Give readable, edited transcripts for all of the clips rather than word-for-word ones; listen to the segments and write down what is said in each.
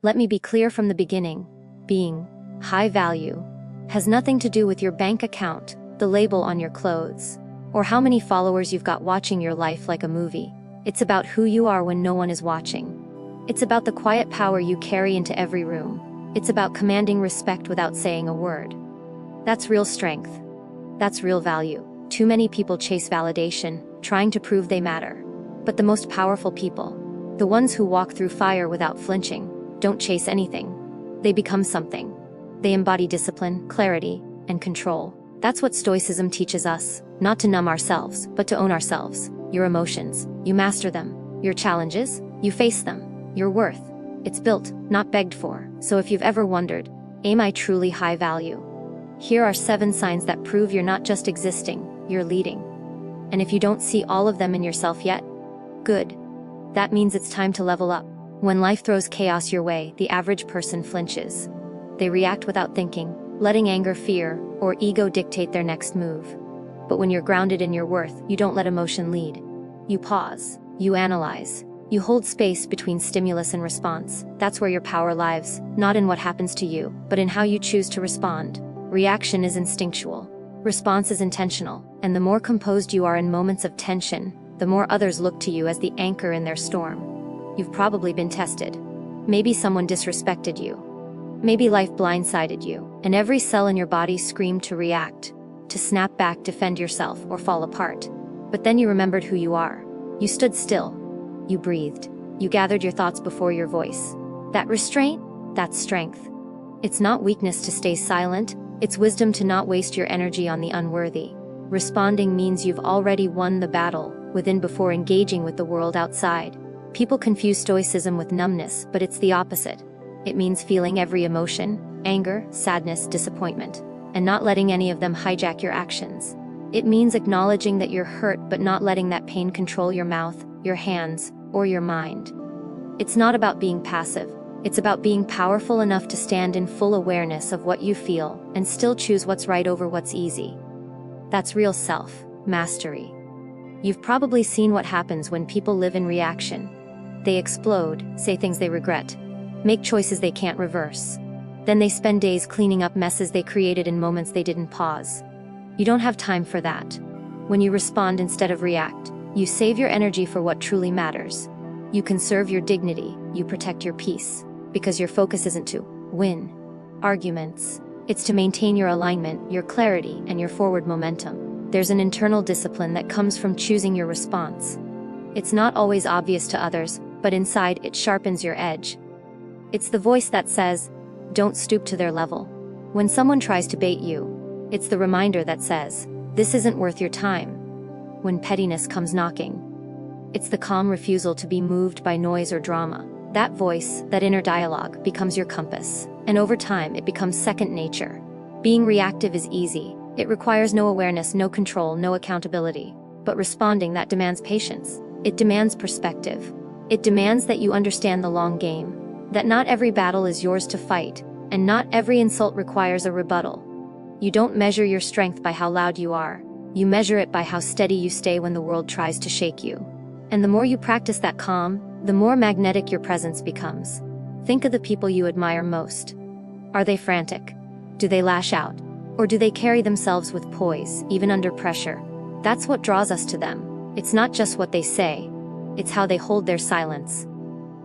Let me be clear from the beginning. Being high value has nothing to do with your bank account, the label on your clothes, or how many followers you've got watching your life like a movie. It's about who you are when no one is watching. It's about the quiet power you carry into every room. It's about commanding respect without saying a word. That's real strength. That's real value. Too many people chase validation, trying to prove they matter. But the most powerful people, the ones who walk through fire without flinching, don't chase anything. They become something. They embody discipline, clarity, and control. That's what Stoicism teaches us, not to numb ourselves, but to own ourselves. Your emotions, you master them. Your challenges, you face them. Your worth, it's built, not begged for. So if you've ever wondered, am I truly high value? Here are 7 signs that prove you're not just existing, you're leading. And if you don't see all of them in yourself yet, good. That means it's time to level up. When life throws chaos your way, the average person flinches. They react without thinking, letting anger, fear, or ego dictate their next move. But when you're grounded in your worth, you don't let emotion lead. You pause, you analyze, you hold space between stimulus and response. That's where your power lies, not in what happens to you, but in how you choose to respond. Reaction is instinctual. Response is intentional. And the more composed you are in moments of tension, the more others look to you as the anchor in their storm. You've probably been tested. Maybe someone disrespected you. Maybe life blindsided you, and every cell in your body screamed to react, to snap back, defend yourself, or fall apart. But then you remembered who you are. You stood still. You breathed. You gathered your thoughts before your voice. That restraint, that's strength. It's not weakness to stay silent, it's wisdom to not waste your energy on the unworthy. Responding means you've already won the battle within before engaging with the world outside. People confuse stoicism with numbness, but it's the opposite. It means feeling every emotion, anger, sadness, disappointment, and not letting any of them hijack your actions. It means acknowledging that you're hurt but not letting that pain control your mouth, your hands, or your mind. It's not about being passive. It's about being powerful enough to stand in full awareness of what you feel and still choose what's right over what's easy. That's real self-mastery. You've probably seen what happens when people live in reaction. They explode, say things they regret, make choices they can't reverse. Then they spend days cleaning up messes they created in moments they didn't pause. You don't have time for that. When you respond instead of react, you save your energy for what truly matters. You conserve your dignity, you protect your peace, because your focus isn't to win arguments. It's to maintain your alignment, your clarity, and your forward momentum. There's an internal discipline that comes from choosing your response. It's not always obvious to others, but inside it sharpens your edge. It's the voice that says, don't stoop to their level. When someone tries to bait you, it's the reminder that says, this isn't worth your time. When pettiness comes knocking, it's the calm refusal to be moved by noise or drama. That voice, that inner dialogue, becomes your compass, and over time it becomes second nature. Being reactive is easy. It requires no awareness, no control, no accountability. But responding, that demands patience. It demands perspective. It demands that you understand the long game, that not every battle is yours to fight, and not every insult requires a rebuttal. You don't measure your strength by how loud you are. You measure it by how steady you stay when the world tries to shake you. And the more you practice that calm, the more magnetic your presence becomes. Think of the people you admire most. Are they frantic? Do they lash out? Or do they carry themselves with poise, even under pressure? That's what draws us to them. It's not just what they say. It's how they hold their silence.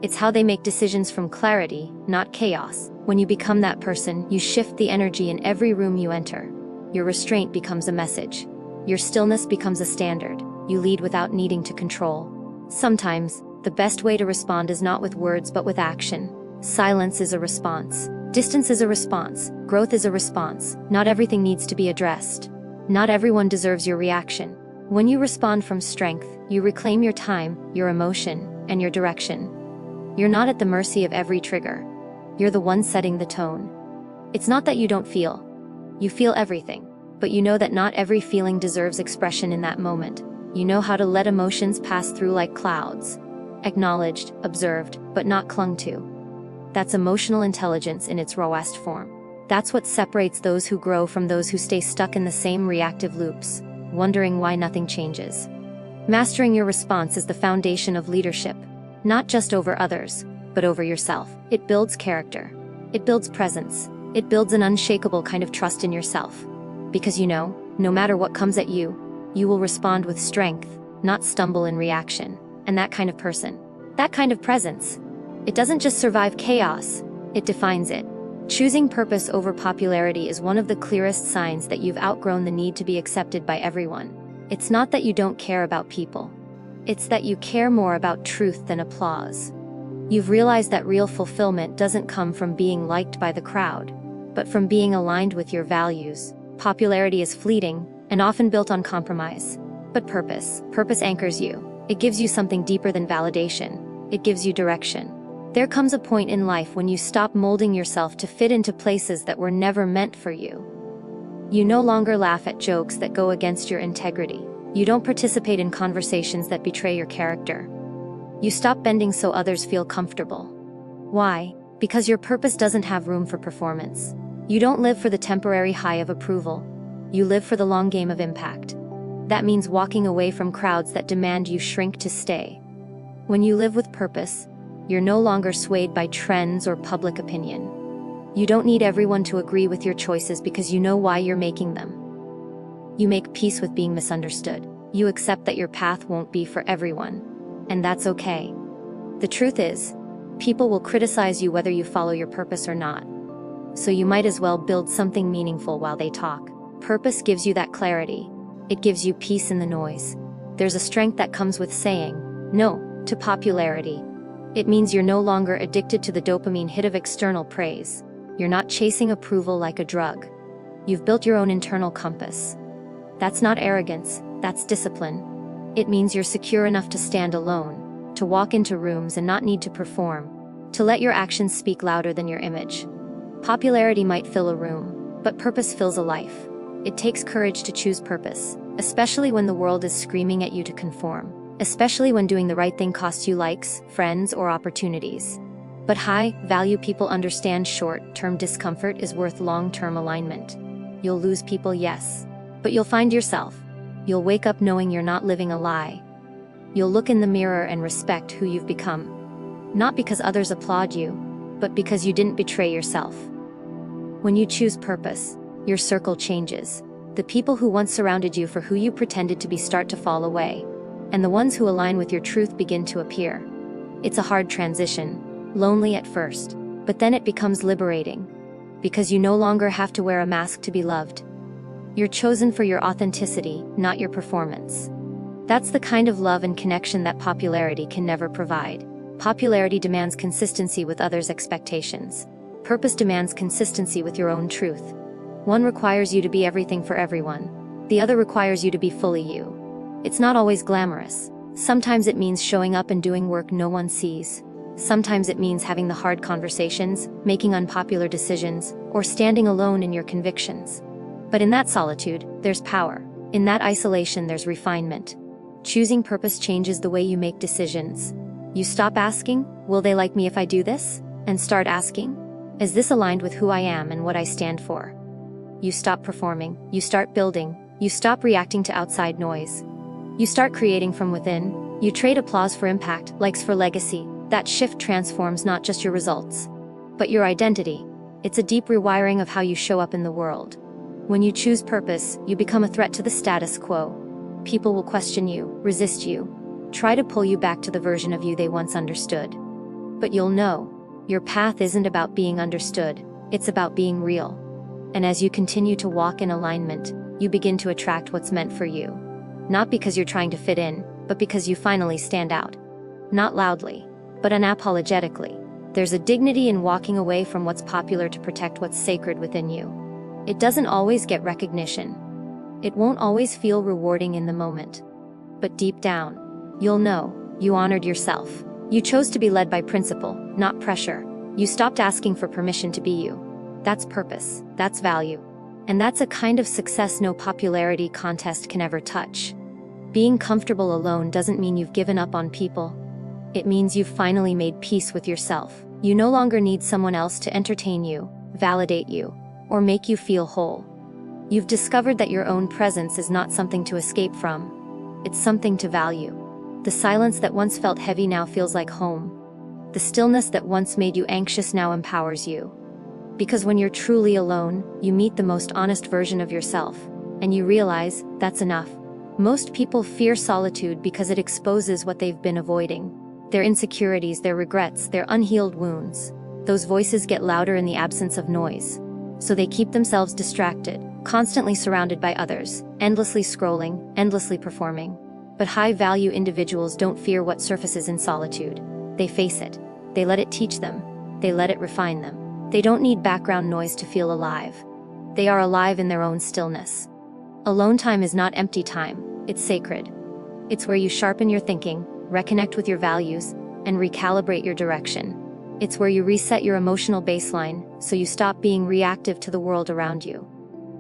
It's how they make decisions from clarity, not chaos. When you become that person, you shift the energy in every room you enter. Your restraint becomes a message. Your stillness becomes a standard. You lead without needing to control. Sometimes, the best way to respond is not with words but with action. Silence is a response. Distance is a response. Growth is a response. Not everything needs to be addressed. Not everyone deserves your reaction. When you respond from strength, you reclaim your time, your emotion, and your direction. You're not at the mercy of every trigger. You're the one setting the tone. It's not that you don't feel. You feel everything. But you know that not every feeling deserves expression in that moment. You know how to let emotions pass through like clouds. Acknowledged, observed, but not clung to. That's emotional intelligence in its rawest form. That's what separates those who grow from those who stay stuck in the same reactive loops, wondering why nothing changes. Mastering your response is the foundation of leadership, not just over others, but over yourself. It builds character. It builds presence. It builds an unshakable kind of trust in yourself. Because you know, no matter what comes at you, you will respond with strength, not stumble in reaction. And that kind of person, that kind of presence, it doesn't just survive chaos, it defines it. Choosing purpose over popularity is one of the clearest signs that you've outgrown the need to be accepted by everyone. It's not that you don't care about people. It's that you care more about truth than applause. You've realized that real fulfillment doesn't come from being liked by the crowd, but from being aligned with your values. Popularity is fleeting and often built on compromise. But purpose anchors you. It gives you something deeper than validation. It gives you direction. There comes a point in life when you stop molding yourself to fit into places that were never meant for you. You no longer laugh at jokes that go against your integrity. You don't participate in conversations that betray your character. You stop bending so others feel comfortable. Why? Because your purpose doesn't have room for performance. You don't live for the temporary high of approval. You live for the long game of impact. That means walking away from crowds that demand you shrink to stay. When you live with purpose, you're no longer swayed by trends or public opinion. You don't need everyone to agree with your choices because you know why you're making them. You make peace with being misunderstood. You accept that your path won't be for everyone. And that's okay. The truth is, people will criticize you whether you follow your purpose or not. So you might as well build something meaningful while they talk. Purpose gives you that clarity. It gives you peace in the noise. There's a strength that comes with saying no to popularity. It means you're no longer addicted to the dopamine hit of external praise. You're not chasing approval like a drug. You've built your own internal compass. That's not arrogance, that's discipline. It means you're secure enough to stand alone, to walk into rooms and not need to perform, to let your actions speak louder than your image. Popularity might fill a room, but purpose fills a life. It takes courage to choose purpose, especially when the world is screaming at you to conform, especially when doing the right thing costs you likes, friends, or opportunities. But high-value people understand short-term discomfort is worth long-term alignment. You'll lose people, yes, but you'll find yourself. You'll wake up knowing you're not living a lie. You'll look in the mirror and respect who you've become. Not because others applaud you, but because you didn't betray yourself. When you choose purpose, your circle changes. The people who once surrounded you for who you pretended to be start to fall away, and the ones who align with your truth begin to appear. It's a hard transition, lonely at first, but then it becomes liberating, because you no longer have to wear a mask to be loved. You're chosen for your authenticity, not your performance. That's the kind of love and connection that popularity can never provide. Popularity demands consistency with others' expectations. Purpose demands consistency with your own truth. One requires you to be everything for everyone. The other requires you to be fully you. It's not always glamorous. Sometimes it means showing up and doing work no one sees. Sometimes it means having the hard conversations, making unpopular decisions, or standing alone in your convictions. But in that solitude, there's power. In that isolation, there's refinement. Choosing purpose changes the way you make decisions. You stop asking, will they like me if I do this? And start asking, is this aligned with who I am and what I stand for? You stop performing, you start building, you stop reacting to outside noise. You start creating from within, you trade applause for impact, likes for legacy. That shift transforms not just your results, but your identity. It's a deep rewiring of how you show up in the world. When you choose purpose, you become a threat to the status quo. People will question you, resist you, try to pull you back to the version of you they once understood. But you'll know, your path isn't about being understood, it's about being real. And as you continue to walk in alignment, you begin to attract what's meant for you. Not because you're trying to fit in, but because you finally stand out. Not loudly, but unapologetically. There's a dignity in walking away from what's popular to protect what's sacred within you. It doesn't always get recognition. It won't always feel rewarding in the moment. But deep down, you'll know, you honored yourself. You chose to be led by principle, not pressure. You stopped asking for permission to be you. That's purpose, that's value. And that's a kind of success no popularity contest can ever touch. Being comfortable alone doesn't mean you've given up on people. It means you've finally made peace with yourself. You no longer need someone else to entertain you, validate you, or make you feel whole. You've discovered that your own presence is not something to escape from. It's something to value. The silence that once felt heavy now feels like home. The stillness that once made you anxious now empowers you. Because when you're truly alone, you meet the most honest version of yourself, and you realize that's enough. Most people fear solitude because it exposes what they've been avoiding. Their insecurities, their regrets, their unhealed wounds. Those voices get louder in the absence of noise. So they keep themselves distracted, constantly surrounded by others, endlessly scrolling, endlessly performing. But high-value individuals don't fear what surfaces in solitude. They face it. They let it teach them. They let it refine them. They don't need background noise to feel alive. They are alive in their own stillness. Alone time is not empty time, it's sacred. It's where you sharpen your thinking, reconnect with your values, and recalibrate your direction. It's where you reset your emotional baseline, so you stop being reactive to the world around you.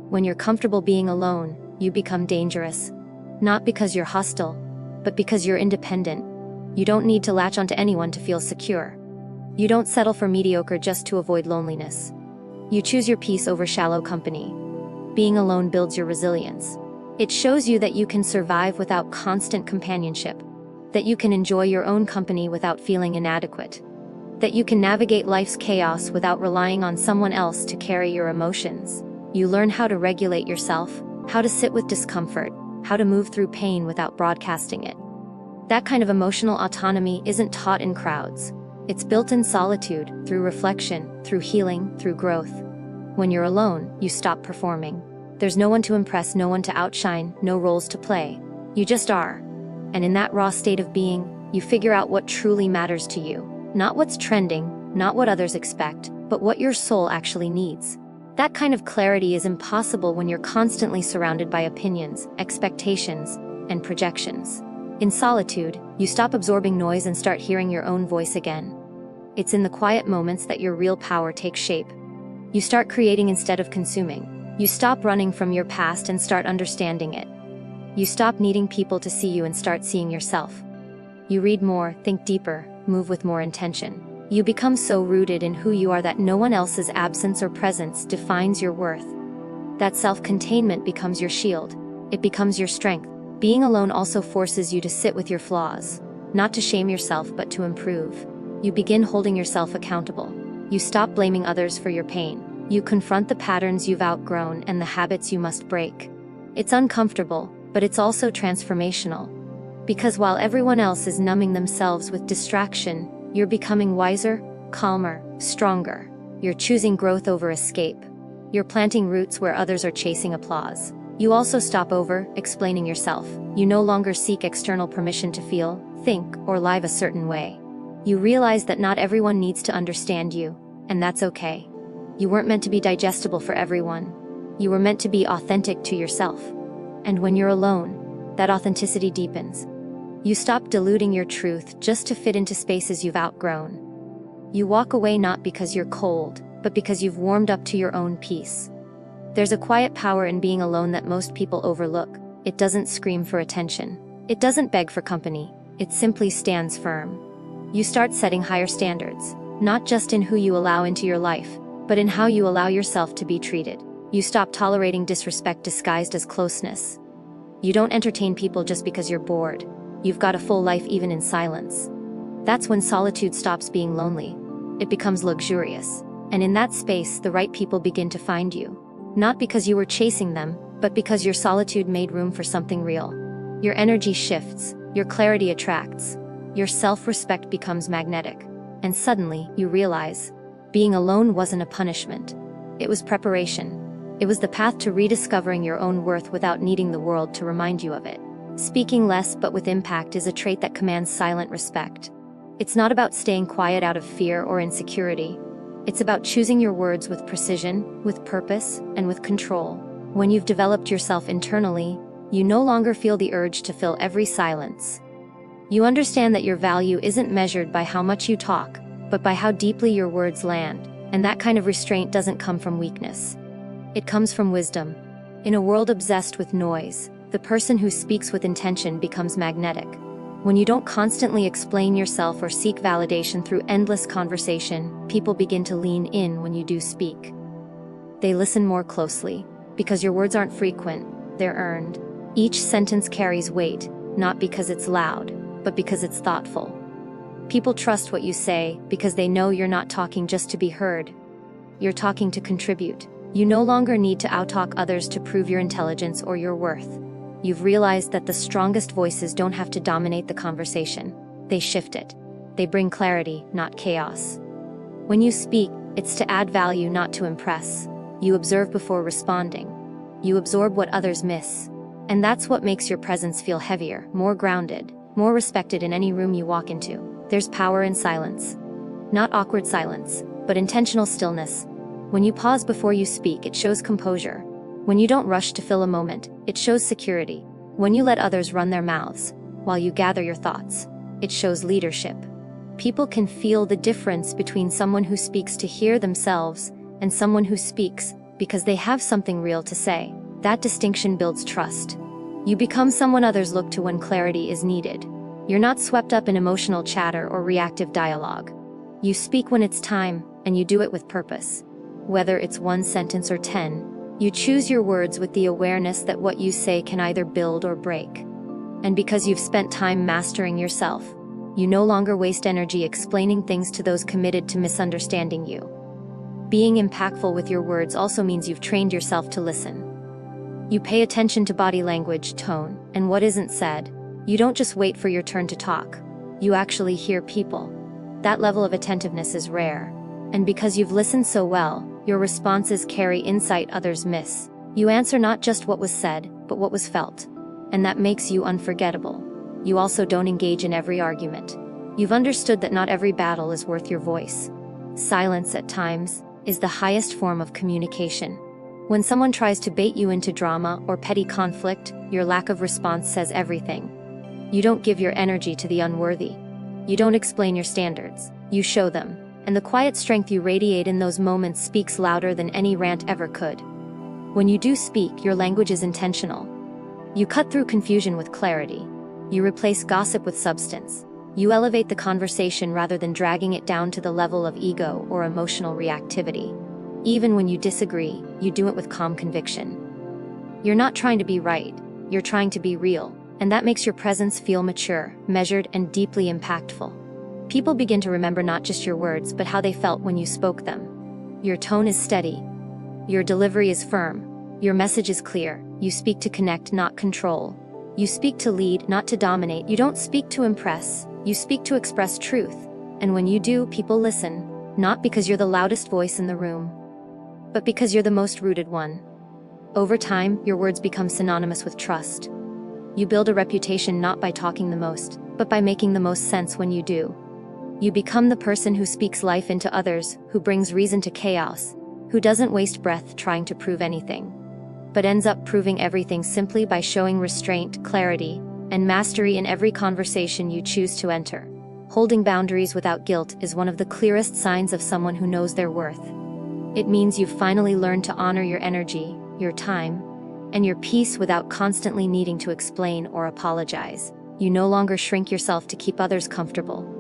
When you're comfortable being alone, you become dangerous. Not because you're hostile, but because you're independent. You don't need to latch onto anyone to feel secure. You don't settle for mediocre just to avoid loneliness. You choose your peace over shallow company. Being alone builds your resilience. It shows you that you can survive without constant companionship, that you can enjoy your own company without feeling inadequate, that you can navigate life's chaos without relying on someone else to carry your emotions. You learn how to regulate yourself, how to sit with discomfort, how to move through pain without broadcasting it. That kind of emotional autonomy isn't taught in crowds. It's built in solitude, through reflection, through healing, through growth. When you're alone, you stop performing. There's no one to impress, no one to outshine, no roles to play. You just are. And in that raw state of being, you figure out what truly matters to you. Not what's trending, not what others expect, but what your soul actually needs. That kind of clarity is impossible when you're constantly surrounded by opinions, expectations, and projections. In solitude, you stop absorbing noise and start hearing your own voice again. It's in the quiet moments that your real power takes shape. You start creating instead of consuming. You stop running from your past and start understanding it. You stop needing people to see you and start seeing yourself. You read more, think deeper, move with more intention. You become so rooted in who you are that no one else's absence or presence defines your worth. That self-containment becomes your shield. It becomes your strength. Being alone also forces you to sit with your flaws, not to shame yourself but to improve. You begin holding yourself accountable. You stop blaming others for your pain. You confront the patterns you've outgrown and the habits you must break. It's uncomfortable, but it's also transformational. Because while everyone else is numbing themselves with distraction, you're becoming wiser, calmer, stronger. You're choosing growth over escape. You're planting roots where others are chasing applause. You also stop over-explaining yourself. You no longer seek external permission to feel, think, or live a certain way. You realize that not everyone needs to understand you, and that's okay. You weren't meant to be digestible for everyone. You were meant to be authentic to yourself. And when you're alone, that authenticity deepens. You stop diluting your truth just to fit into spaces you've outgrown. You walk away not because you're cold, but because you've warmed up to your own peace. There's a quiet power in being alone that most people overlook. It doesn't scream for attention. It doesn't beg for company. It simply stands firm. You start setting higher standards, not just in who you allow into your life, but in how you allow yourself to be treated. You stop tolerating disrespect disguised as closeness. You don't entertain people just because you're bored. You've got a full life even in silence. That's when solitude stops being lonely. It becomes luxurious. And in that space, the right people begin to find you. Not because you were chasing them, but because your solitude made room for something real. Your energy shifts, your clarity attracts, your self-respect becomes magnetic. And suddenly, you realize, being alone wasn't a punishment. It was preparation. It was the path to rediscovering your own worth without needing the world to remind you of it. Speaking less but with impact is a trait that commands silent respect. It's not about staying quiet out of fear or insecurity. It's about choosing your words with precision, with purpose, and with control. When you've developed yourself internally, you no longer feel the urge to fill every silence. You understand that your value isn't measured by how much you talk, but by how deeply your words land, and that kind of restraint doesn't come from weakness. It comes from wisdom. In a world obsessed with noise, the person who speaks with intention becomes magnetic. When you don't constantly explain yourself or seek validation through endless conversation, people begin to lean in when you do speak. They listen more closely, because your words aren't frequent, they're earned. Each sentence carries weight, not because it's loud, but because it's thoughtful. People trust what you say because they know you're not talking just to be heard. You're talking to contribute. You no longer need to outtalk others to prove your intelligence or your worth. You've realized that the strongest voices don't have to dominate the conversation. They shift it. They bring clarity, not chaos. When you speak, it's to add value, not to impress. You observe before responding. You absorb what others miss. And that's what makes your presence feel heavier, more grounded, more respected in any room you walk into. There's power in silence. Not awkward silence, but intentional stillness. When you pause before you speak, it shows composure. When you don't rush to fill a moment, it shows security. When you let others run their mouths, while you gather your thoughts, it shows leadership. People can feel the difference between someone who speaks to hear themselves and someone who speaks because they have something real to say. That distinction builds trust. You become someone others look to when clarity is needed. You're not swept up in emotional chatter or reactive dialogue. You speak when it's time, and you do it with purpose. Whether it's one sentence or 10, you choose your words with the awareness that what you say can either build or break. And because you've spent time mastering yourself, you no longer waste energy explaining things to those committed to misunderstanding you. Being impactful with your words also means you've trained yourself to listen. You pay attention to body language, tone, and what isn't said. You don't just wait for your turn to talk. You actually hear people. That level of attentiveness is rare. And because you've listened so well, your responses carry insight others miss. You answer not just what was said, but what was felt. And that makes you unforgettable. You also don't engage in every argument. You've understood that not every battle is worth your voice. Silence, at times, is the highest form of communication. When someone tries to bait you into drama or petty conflict, your lack of response says everything. You don't give your energy to the unworthy. You don't explain your standards. You show them. And the quiet strength you radiate in those moments speaks louder than any rant ever could. When you do speak, your language is intentional. You cut through confusion with clarity. You replace gossip with substance. You elevate the conversation rather than dragging it down to the level of ego or emotional reactivity. Even when you disagree, you do it with calm conviction. You're not trying to be right, you're trying to be real, and that makes your presence feel mature, measured, and deeply impactful. People begin to remember not just your words, but how they felt when you spoke them. Your tone is steady. Your delivery is firm. Your message is clear. You speak to connect, not control. You speak to lead, not to dominate. You don't speak to impress. You speak to express truth. And when you do, people listen, not because you're the loudest voice in the room, but because you're the most rooted one. Over time, your words become synonymous with trust. You build a reputation not by talking the most, but by making the most sense when you do. You become the person who speaks life into others, who brings reason to chaos, who doesn't waste breath trying to prove anything, but ends up proving everything simply by showing restraint, clarity, and mastery in every conversation you choose to enter. Holding boundaries without guilt is one of the clearest signs of someone who knows their worth. It means you've finally learned to honor your energy, your time, and your peace without constantly needing to explain or apologize. You no longer shrink yourself to keep others comfortable.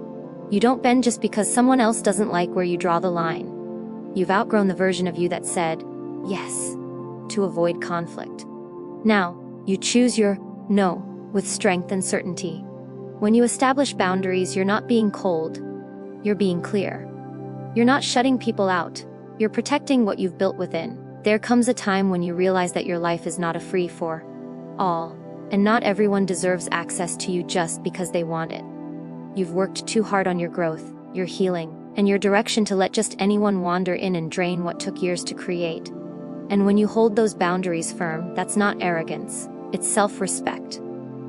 You don't bend just because someone else doesn't like where you draw the line. You've outgrown the version of you that said yes to avoid conflict. Now, you choose your no with strength and certainty. When you establish boundaries, you're not being cold, you're being clear. You're not shutting people out, you're protecting what you've built within. There comes a time when you realize that your life is not a free-for-all, and not everyone deserves access to you just because they want it. You've worked too hard on your growth, your healing, and your direction to let just anyone wander in and drain what took years to create. And when you hold those boundaries firm, that's not arrogance, it's self-respect.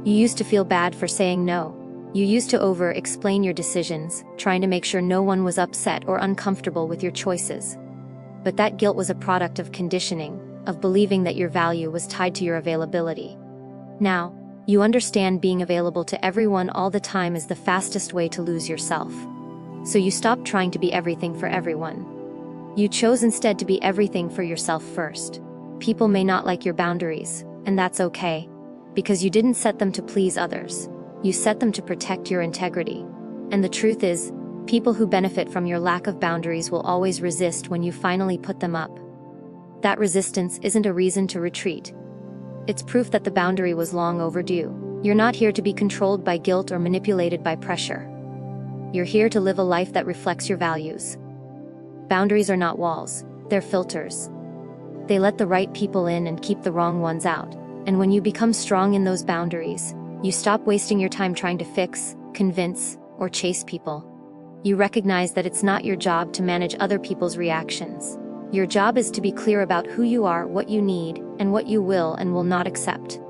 You used to feel bad for saying no. You used to over-explain your decisions, trying to make sure no one was upset or uncomfortable with your choices. But that guilt was a product of conditioning, of believing that your value was tied to your availability. Now, you understand being available to everyone all the time is the fastest way to lose yourself. So you stopped trying to be everything for everyone. You chose instead to be everything for yourself first. People may not like your boundaries, and that's okay, because you didn't set them to please others. You set them to protect your integrity. And the truth is, people who benefit from your lack of boundaries will always resist when you finally put them up. That resistance isn't a reason to retreat. It's proof that the boundary was long overdue. You're not here to be controlled by guilt or manipulated by pressure. You're here to live a life that reflects your values. Boundaries are not walls, they're filters. They let the right people in and keep the wrong ones out. And when you become strong in those boundaries, you stop wasting your time trying to fix, convince, or chase people. You recognize that it's not your job to manage other people's reactions. Your job is to be clear about who you are, what you need, and what you will and will not accept.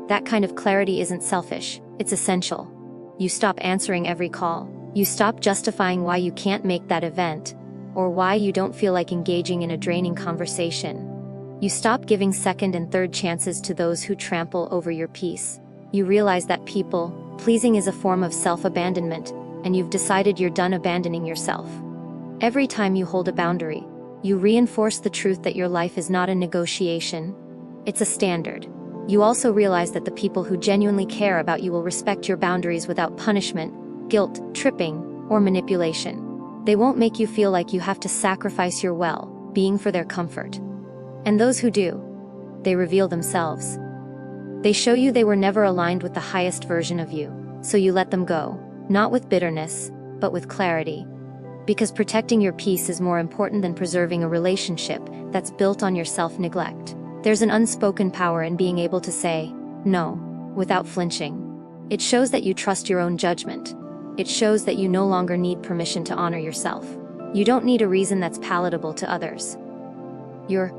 That kind of clarity isn't selfish, it's essential. You stop answering every call. You stop justifying why you can't make that event, or why you don't feel like engaging in a draining conversation. You stop giving second and third chances to those who trample over your peace. You realize that people-pleasing is a form of self-abandonment, and you've decided you're done abandoning yourself. Every time you hold a boundary, you reinforce the truth that your life is not a negotiation, it's a standard. You also realize that the people who genuinely care about you will respect your boundaries without punishment, guilt, tripping, or manipulation. They won't make you feel like you have to sacrifice your well-being for their comfort. And those who do, they reveal themselves. They show you they were never aligned with the highest version of you, so you let them go, not with bitterness, but with clarity. Because protecting your peace is more important than preserving a relationship that's built on your self-neglect. There's an unspoken power in being able to say no without flinching. It shows that you trust your own judgment. It shows that you no longer need permission to honor yourself. You don't need a reason that's palatable to others. Your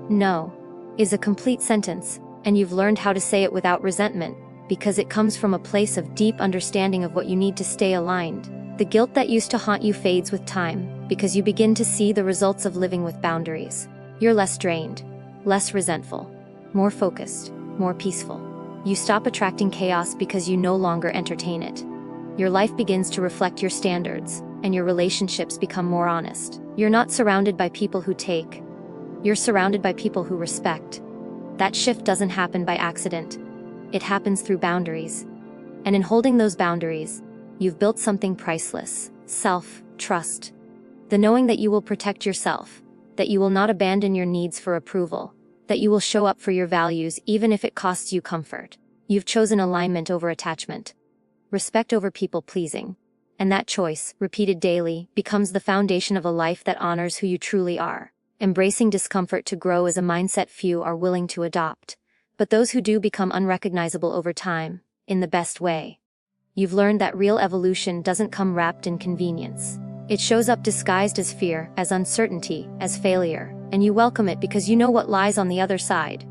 no is a complete sentence, and you've learned how to say it without resentment, because it comes from a place of deep understanding of what you need to stay aligned. The guilt that used to haunt you fades with time, because you begin to see the results of living with boundaries. You're less drained, less resentful, more focused, more peaceful. You stop attracting chaos because you no longer entertain it. Your life begins to reflect your standards, and your relationships become more honest. You're not surrounded by people who take. You're surrounded by people who respect. That shift doesn't happen by accident. It happens through boundaries. And in holding those boundaries, you've built something priceless: self-trust. The knowing that you will protect yourself, that you will not abandon your needs for approval, that you will show up for your values even if it costs you comfort. You've chosen alignment over attachment, respect over people-pleasing. And that choice, repeated daily, becomes the foundation of a life that honors who you truly are. Embracing discomfort to grow is a mindset few are willing to adopt, but those who do become unrecognizable over time, in the best way. You've learned that real evolution doesn't come wrapped in convenience. It shows up disguised as fear, as uncertainty, as failure, and you welcome it because you know what lies on the other side.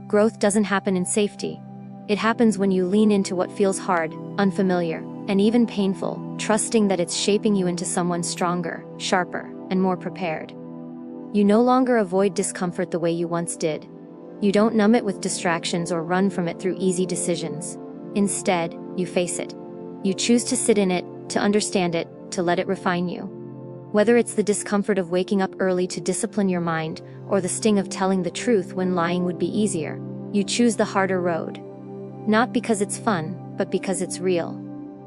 Growth doesn't happen in safety. It happens when you lean into what feels hard, unfamiliar, and even painful, trusting that it's shaping you into someone stronger, sharper, and more prepared. You no longer avoid discomfort the way you once did. You don't numb it with distractions or run from it through easy decisions. Instead, you face it. You choose to sit in it, to understand it, to let it refine you. Whether it's the discomfort of waking up early to discipline your mind, or the sting of telling the truth when lying would be easier, you choose the harder road. Not because it's fun, but because it's real.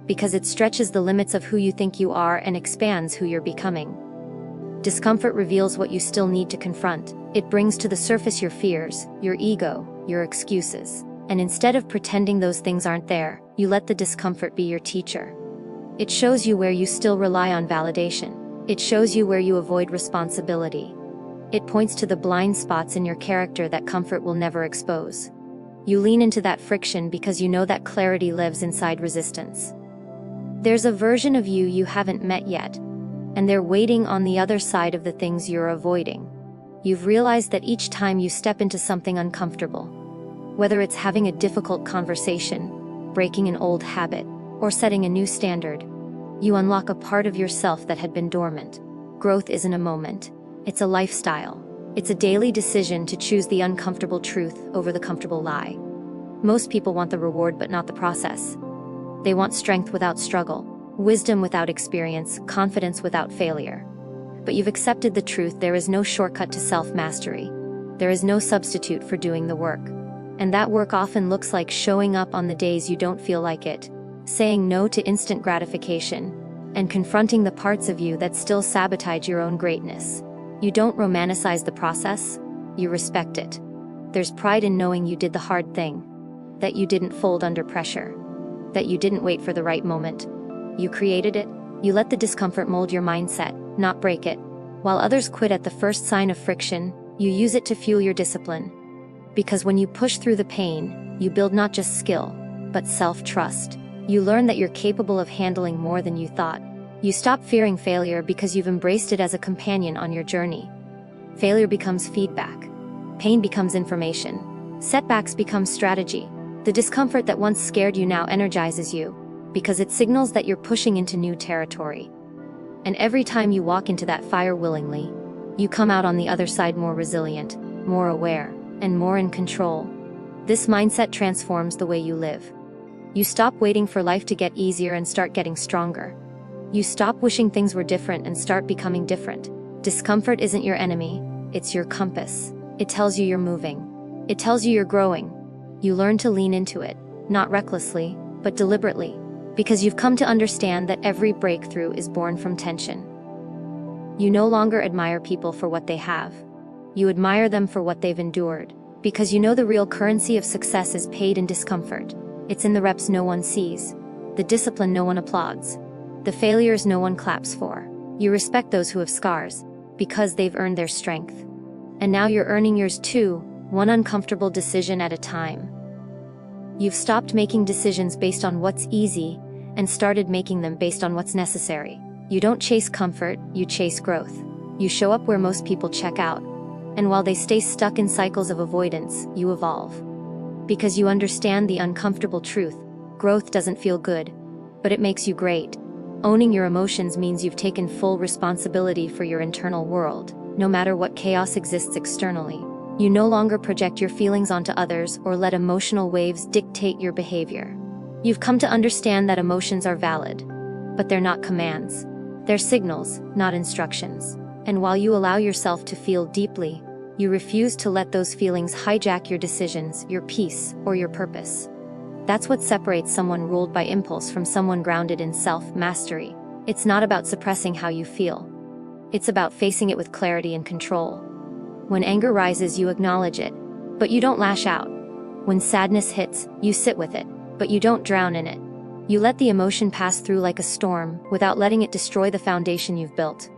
Because it stretches the limits of who you think you are and expands who you're becoming. Discomfort reveals what you still need to confront. It brings to the surface your fears, your ego, your excuses. And instead of pretending those things aren't there, you let the discomfort be your teacher. It shows you where you still rely on validation. It shows you where you avoid responsibility. It points to the blind spots in your character that comfort will never expose. You lean into that friction because you know that clarity lives inside resistance. There's a version of you you haven't met yet, and they're waiting on the other side of the things you're avoiding. You've realized that each time you step into something uncomfortable, whether it's having a difficult conversation, breaking an old habit, or setting a new standard, you unlock a part of yourself that had been dormant. Growth isn't a moment, it's a lifestyle. It's a daily decision to choose the uncomfortable truth over the comfortable lie. Most people want the reward but not the process. They want strength without struggle, wisdom without experience, confidence without failure. But you've accepted the truth: there is no shortcut to self-mastery. There is no substitute for doing the work. And that work often looks like showing up on the days you don't feel like it, saying no to instant gratification, and confronting the parts of you that still sabotage your own greatness. You don't romanticize the process, you respect it. There's pride in knowing you did the hard thing, that you didn't fold under pressure, that you didn't wait for the right moment. You created it, You let the discomfort mold your mindset, not break it. While others quit at the first sign of friction, you use it to fuel your discipline. Because when you push through the pain, you build not just skill, but self-trust. You learn that you're capable of handling more than you thought. You stop fearing failure because you've embraced it as a companion on your journey. Failure becomes feedback. Pain becomes information. Setbacks become strategy. The discomfort that once scared you now energizes you, because it signals that you're pushing into new territory. And every time you walk into that fire willingly, you come out on the other side more resilient, more aware, and more in control. This mindset transforms the way you live. You stop waiting for life to get easier and start getting stronger. You stop wishing things were different and start becoming different. Discomfort isn't your enemy, it's your compass. It tells you you're moving. It tells you you're growing. You learn to lean into it, not recklessly, but deliberately, because you've come to understand that every breakthrough is born from tension. You no longer admire people for what they have. You admire them for what they've endured, because you know the real currency of success is paid in discomfort. It's in the reps no one sees, the discipline no one applauds, the failures no one claps for. You respect those who have scars, because they've earned their strength. And now you're earning yours too, one uncomfortable decision at a time. You've stopped making decisions based on what's easy, and started making them based on what's necessary. You don't chase comfort, you chase growth. You show up where most people check out. And while they stay stuck in cycles of avoidance, you evolve. Because you understand the uncomfortable truth, growth doesn't feel good, but it makes you great. Owning your emotions means you've taken full responsibility for your internal world, no matter what chaos exists externally. You no longer project your feelings onto others or let emotional waves dictate your behavior. You've come to understand that emotions are valid, but they're not commands. They're signals, not instructions. And while you allow yourself to feel deeply, you refuse to let those feelings hijack your decisions, your peace, or your purpose. That's what separates someone ruled by impulse from someone grounded in self-mastery. It's not about suppressing how you feel. It's about facing it with clarity and control. When anger rises, you acknowledge it, but you don't lash out. When sadness hits, you sit with it, but you don't drown in it. You let the emotion pass through like a storm, without letting it destroy the foundation you've built.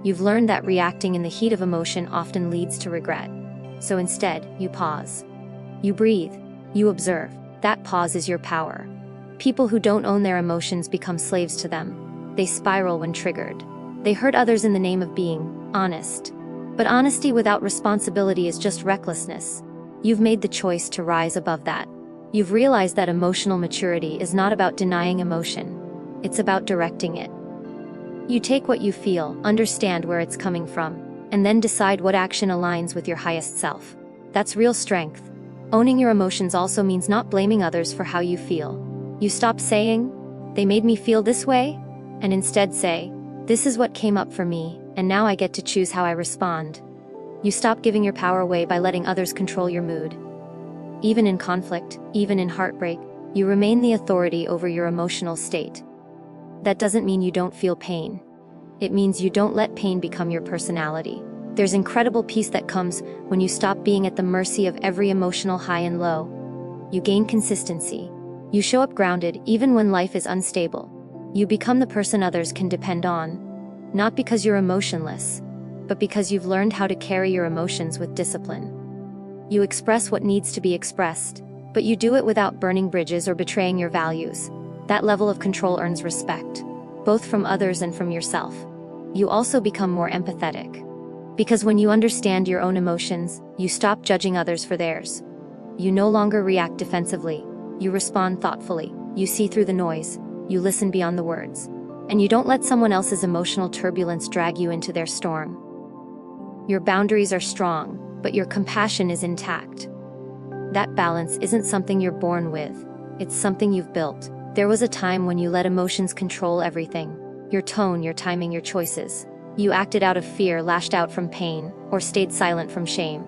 You've learned that reacting in the heat of emotion often leads to regret. So instead, you pause. You breathe. You observe. That pause is your power. People who don't own their emotions become slaves to them. They spiral when triggered. They hurt others in the name of being honest. But honesty without responsibility is just recklessness. You've made the choice to rise above that. You've realized that emotional maturity is not about denying emotion. It's about directing it. You take what you feel, understand where it's coming from, and then decide what action aligns with your highest self. That's real strength. Owning your emotions also means not blaming others for how you feel. You stop saying, "They made me feel this way," and instead say, "This is what came up for me, and now I get to choose how I respond." You stop giving your power away by letting others control your mood. Even in conflict, even in heartbreak, you remain the authority over your emotional state. That doesn't mean you don't feel pain. It means you don't let pain become your personality. There's incredible peace that comes when you stop being at the mercy of every emotional high and low. You gain consistency. You show up grounded even when life is unstable. You become the person others can depend on. Not because you're emotionless, but because you've learned how to carry your emotions with discipline. You express what needs to be expressed, but you do it without burning bridges or betraying your values. That level of control earns respect, both from others and from yourself. You also become more empathetic. Because when you understand your own emotions, you stop judging others for theirs. You no longer react defensively. You respond thoughtfully. You see through the noise. You listen beyond the words. And you don't let someone else's emotional turbulence drag you into their storm. Your boundaries are strong, but your compassion is intact. That balance isn't something you're born with. It's something you've built. There was a time when you let emotions control everything. Your tone, your timing, your choices. You acted out of fear, lashed out from pain, or stayed silent from shame.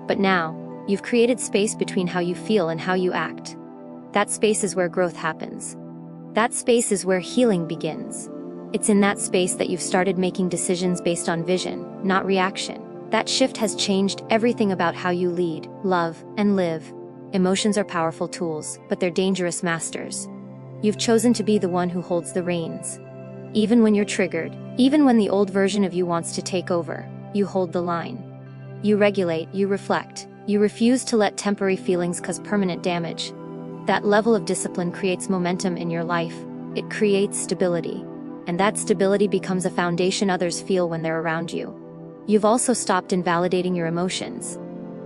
But now, you've created space between how you feel and how you act. That space is where growth happens. That space is where healing begins. It's in that space that you've started making decisions based on vision, not reaction. That shift has changed everything about how you lead, love, and live. Emotions are powerful tools, but they're dangerous masters. You've chosen to be the one who holds the reins. Even when you're triggered, even when the old version of you wants to take over, you hold the line. You regulate, you reflect, you refuse to let temporary feelings cause permanent damage. That level of discipline creates momentum in your life. It creates stability. And that stability becomes a foundation others feel when they're around you. You've also stopped invalidating your emotions.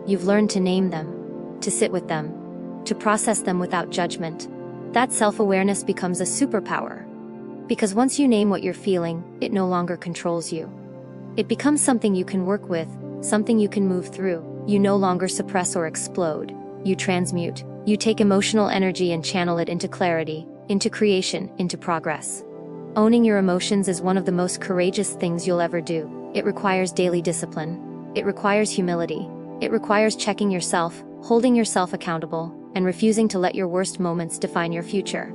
You've learned to name them, to sit with them, to process them without judgment. That self-awareness becomes a superpower. Because once you name what you're feeling, it no longer controls you. It becomes something you can work with, something you can move through. You no longer suppress or explode. You transmute. You take emotional energy and channel it into clarity, into creation, into progress. Owning your emotions is one of the most courageous things you'll ever do. It requires daily discipline. It requires humility. It requires checking yourself, holding yourself accountable, and refusing to let your worst moments define your future.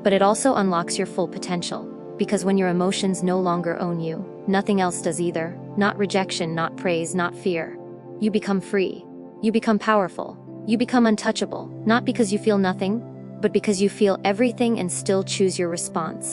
But it also unlocks your full potential, because when your emotions no longer own you, nothing else does either. Not rejection, not praise, not fear. You become free. You become powerful. You become untouchable, not because you feel nothing, but because you feel everything and still choose your response.